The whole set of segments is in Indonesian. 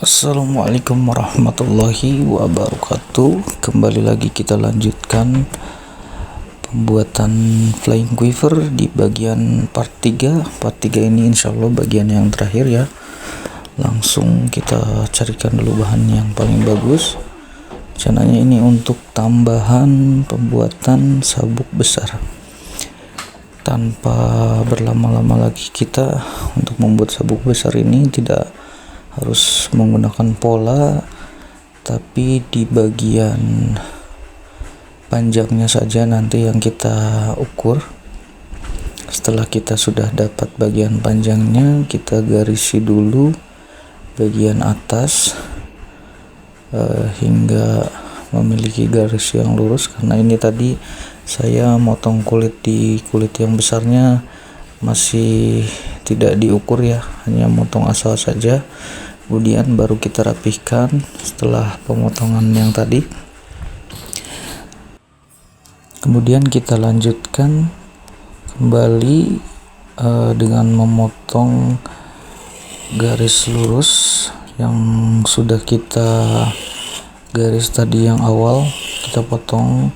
Assalamualaikum warahmatullahi wabarakatuh. Kembali lagi kita lanjutkan pembuatan flying quiver di bagian part 3. Part 3 ini insyaallah bagian yang terakhir ya. Langsung kita carikan dulu bahan yang paling bagus. Rencananya ini untuk tambahan pembuatan sabuk besar. Tanpa berlama-lama lagi, kita untuk membuat sabuk besar ini tidak harus menggunakan pola, tapi di bagian panjangnya saja nanti yang kita ukur. Setelah kita sudah dapat bagian panjangnya, kita garisi dulu bagian atas hingga memiliki garis yang lurus, karena ini tadi saya motong kulit yang besarnya masih tidak diukur ya, hanya motong asal saja. Kemudian baru kita rapihkan setelah pemotongan yang tadi. Kemudian kita lanjutkan kembali dengan memotong garis lurus yang sudah kita garis tadi yang awal. Kita potong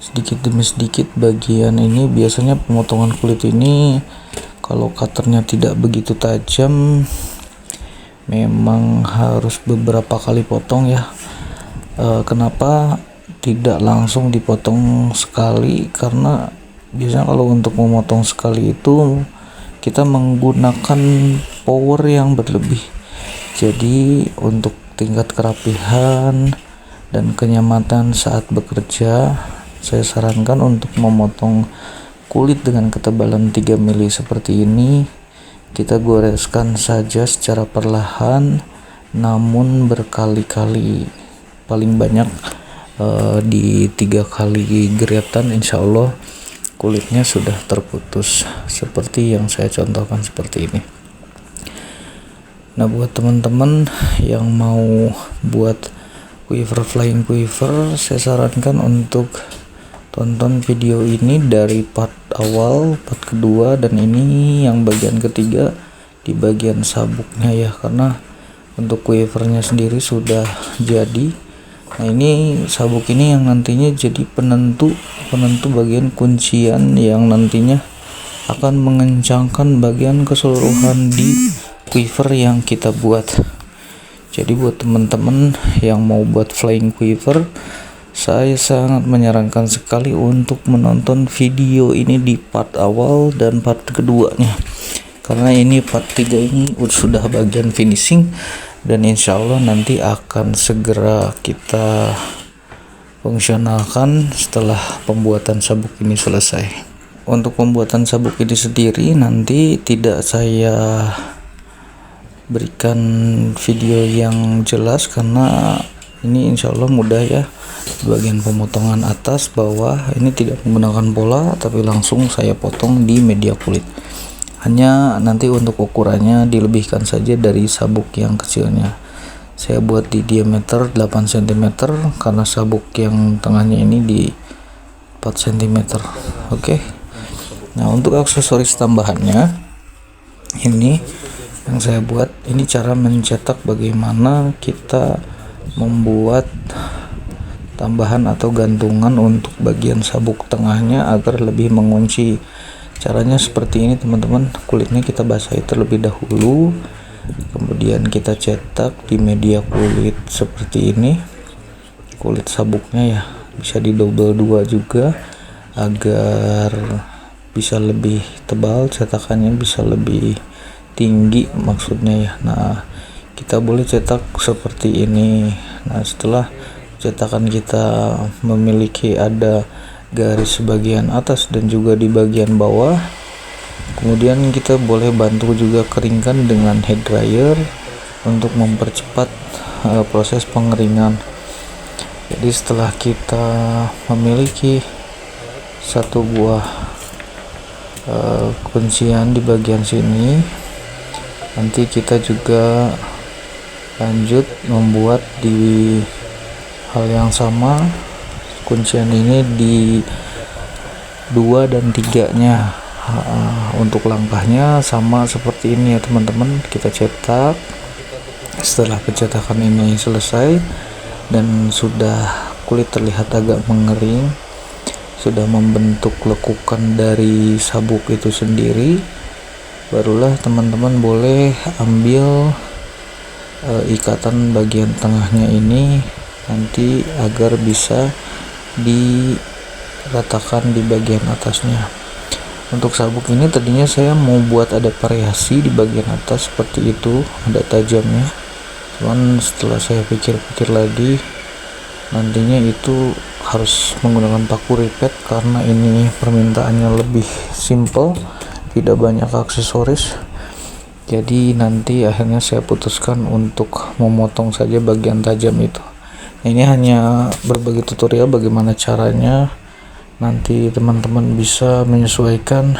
sedikit demi sedikit bagian ini. Biasanya pemotongan kulit ini kalau cutternya tidak begitu tajam, memang harus beberapa kali potong ya. Kenapa tidak langsung dipotong sekali? Karena biasanya kalau untuk memotong sekali itu kita menggunakan power yang berlebih. Jadi untuk tingkat kerapihan dan kenyamanan saat bekerja, saya sarankan untuk memotong kulit dengan ketebalan 3 mili seperti ini. Kita goreskan saja secara perlahan, namun berkali-kali, paling banyak di 3 kali gerietan, insya Allah kulitnya sudah terputus seperti yang saya contohkan seperti ini. Nah, buat teman-teman yang mau buat flying quiver, saya sarankan untuk tonton video ini dari part awal, part kedua, dan ini yang bagian ketiga di bagian sabuknya ya, karena untuk quivernya sendiri sudah jadi. Nah, ini sabuk ini yang nantinya jadi penentu bagian kuncian yang nantinya akan mengencangkan bagian keseluruhan di quiver yang kita buat. Jadi buat teman-teman yang mau buat flying quiver, saya sangat menyarankan sekali untuk menonton video ini di part awal dan part keduanya, karena ini part 3 ini sudah bagian finishing, dan insya Allah nanti akan segera kita fungsionalkan setelah pembuatan sabuk ini selesai. Untuk pembuatan sabuk ini sendiri nanti tidak saya berikan video yang jelas, karena ini insya Allah mudah ya. Bagian pemotongan atas bawah ini tidak menggunakan pola, tapi langsung saya potong di media kulit. Hanya nanti untuk ukurannya dilebihkan saja dari sabuk yang kecilnya. Saya buat di diameter 8 cm, karena sabuk yang tengahnya ini di 4 cm. Oke. Nah, untuk aksesoris tambahannya ini yang saya buat, ini cara mencetak bagaimana kita membuat tambahan atau gantungan untuk bagian sabuk tengahnya agar lebih mengunci. Caranya seperti ini teman-teman, kulitnya kita basahi terlebih dahulu, kemudian kita cetak di media kulit seperti ini. Kulit sabuknya ya bisa di double 2 juga agar bisa lebih tebal, cetakannya bisa lebih tinggi maksudnya ya. Nah, kita boleh cetak seperti ini. Nah, setelah cetakan kita memiliki ada garis bagian atas dan juga di bagian bawah, kemudian kita boleh bantu juga keringkan dengan hair dryer untuk mempercepat proses pengeringan. Jadi setelah kita memiliki satu buah kuncian di bagian sini, nanti kita juga lanjut membuat di hal yang sama. Kuncian ini di 2 dan 3 nya. Untuk langkahnya sama seperti ini ya teman-teman. Kita cetak Setelah pencetakan ini selesai dan sudah kulit terlihat agak mengering, sudah membentuk lekukan dari sabuk itu sendiri, barulah teman-teman boleh ambil ikatan bagian tengahnya ini nanti agar bisa diratakan di bagian atasnya. Untuk sabuk ini tadinya saya mau buat ada variasi di bagian atas seperti itu, ada tajamnya. Cuman setelah saya pikir-pikir lagi, nantinya itu harus menggunakan paku ripet karena ini permintaannya lebih simple, tidak banyak aksesoris. Jadi nanti akhirnya saya putuskan untuk memotong saja bagian tajam itu. Ini hanya berbagi tutorial bagaimana caranya. Nanti teman-teman bisa menyesuaikan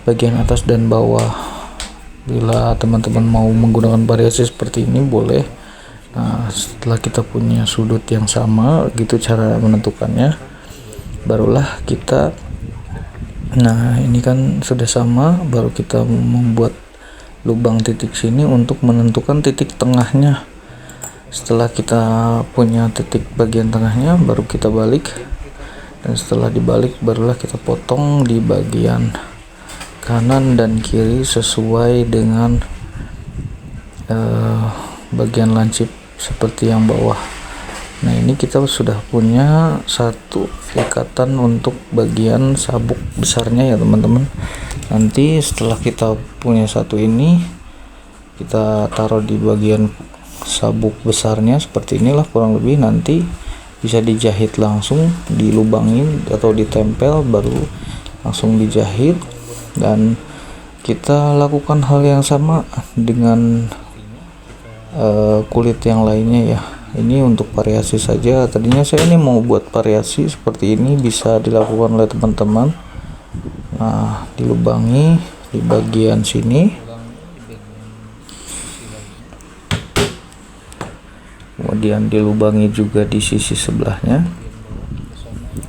bagian atas dan bawah. Bila teman-teman mau menggunakan variasi seperti ini boleh. Nah, setelah kita punya sudut yang sama, gitu cara menentukannya, barulah kita, nah ini kan sudah sama, baru kita membuat lubang titik sini untuk menentukan titik tengahnya. Setelah kita punya titik bagian tengahnya, baru kita balik. Dan setelah dibalik barulah kita potong di bagian kanan dan kiri sesuai dengan bagian lancip seperti yang bawah. Nah, ini kita sudah punya satu ikatan untuk bagian sabuk besarnya ya teman-teman. Nanti setelah kita punya satu ini, kita taruh di bagian sabuk besarnya seperti inilah kurang lebih. Nanti bisa dijahit langsung, dilubangin atau ditempel, baru langsung dijahit. Dan kita lakukan hal yang sama dengan kulit yang lainnya ya. Ini untuk variasi saja. Tadinya saya ini mau buat variasi seperti ini, bisa dilakukan oleh teman-teman. Nah, dilubangi di bagian sini, kemudian dilubangi juga di sisi sebelahnya.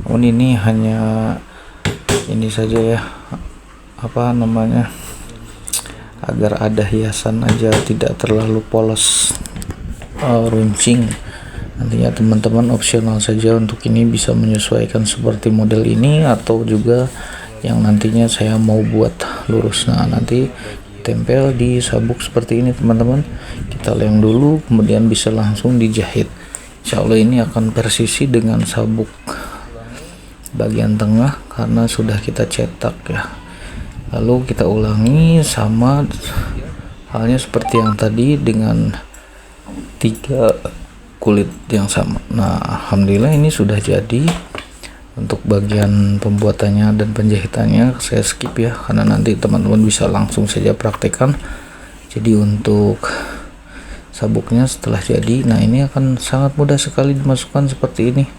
Ini hanya ini saja ya, apa namanya, agar ada hiasan aja, tidak terlalu polos runcing. Nantinya teman-teman opsional saja untuk ini, bisa menyesuaikan seperti model ini atau juga yang nantinya saya mau buat lurus. Nah, nanti tempel di sabuk seperti ini teman-teman, kita lem dulu kemudian bisa langsung dijahit. Insya Allah ini akan persisi dengan sabuk bagian tengah karena sudah kita cetak ya. Lalu kita ulangi sama halnya seperti yang tadi dengan 3 kulit yang sama. Nah, alhamdulillah ini sudah jadi. Untuk bagian pembuatannya dan penjahitannya saya skip ya, karena nanti teman-teman bisa langsung saja praktekkan. Jadi untuk sabuknya setelah jadi, nah ini akan sangat mudah sekali dimasukkan seperti ini,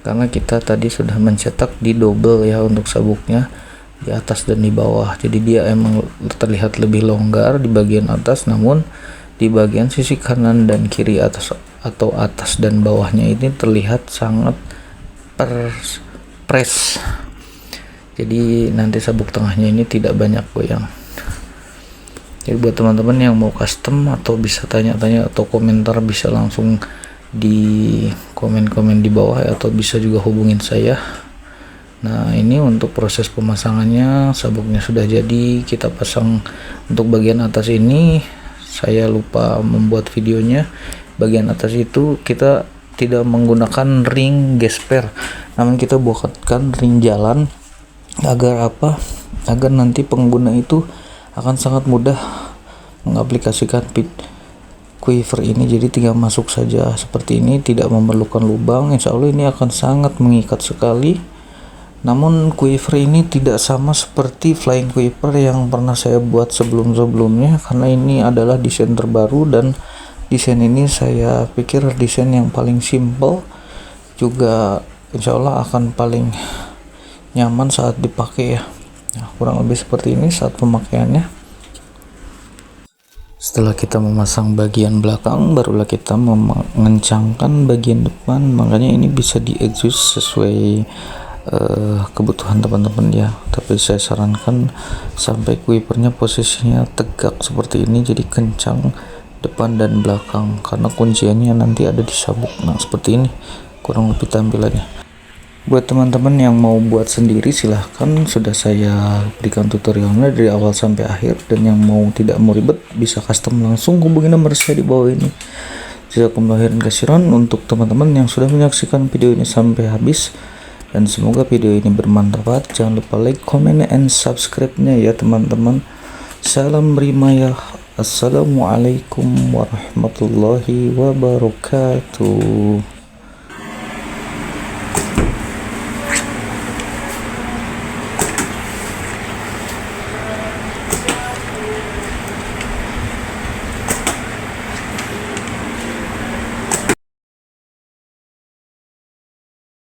karena kita tadi sudah mencetak di double ya untuk sabuknya, di atas dan di bawah. Jadi dia emang terlihat lebih longgar di bagian atas, namun di bagian sisi kanan dan kiri atas atau atas dan bawahnya ini terlihat sangat press. Jadi nanti sabuk tengahnya ini tidak banyak goyang. Jadi buat teman-teman yang mau custom atau bisa tanya-tanya atau komentar, bisa langsung di komen-komen di bawah ya, atau bisa juga hubungin saya. Nah, ini untuk proses pemasangannya, sabuknya sudah jadi, kita pasang. Untuk bagian atas ini saya lupa membuat videonya. Bagian atas itu kita tidak menggunakan ring gesper, namun kita buatkan ring jalan. Agar apa? Agar nanti pengguna itu akan sangat mudah mengaplikasikan quiver ini. Jadi tinggal masuk saja seperti ini, tidak memerlukan lubang. Insya Allah ini akan sangat mengikat sekali. Namun quiver ini tidak sama seperti flying quiver yang pernah saya buat sebelum-sebelumnya, karena ini adalah desain terbaru dan desain ini saya pikir desain yang paling simple, juga insya Allah akan paling nyaman saat dipakai ya. Nah, kurang lebih seperti ini saat pemakaiannya. Setelah kita memasang bagian belakang, barulah kita mengencangkan bagian depan. Makanya ini bisa di adjust sesuai kebutuhan teman-teman ya, tapi saya sarankan sampai quivernya posisinya tegak seperti ini, jadi kencang depan dan belakang, karena kunciannya nanti ada di sabuk. Nah seperti ini kurang lebih tampilannya. Buat teman-teman yang mau buat sendiri silahkan, sudah saya berikan tutorialnya dari awal sampai akhir, dan yang mau tidak mau ribet bisa custom langsung hubungi nomor saya di bawah ini. Jazakumullah khairan katsiran untuk teman-teman yang sudah menyaksikan video ini sampai habis, dan semoga video ini bermanfaat. Jangan lupa like, comment, and subscribe-nya ya teman-teman. Salam rimayah. Assalamualaikum warahmatullahi wabarakatuh.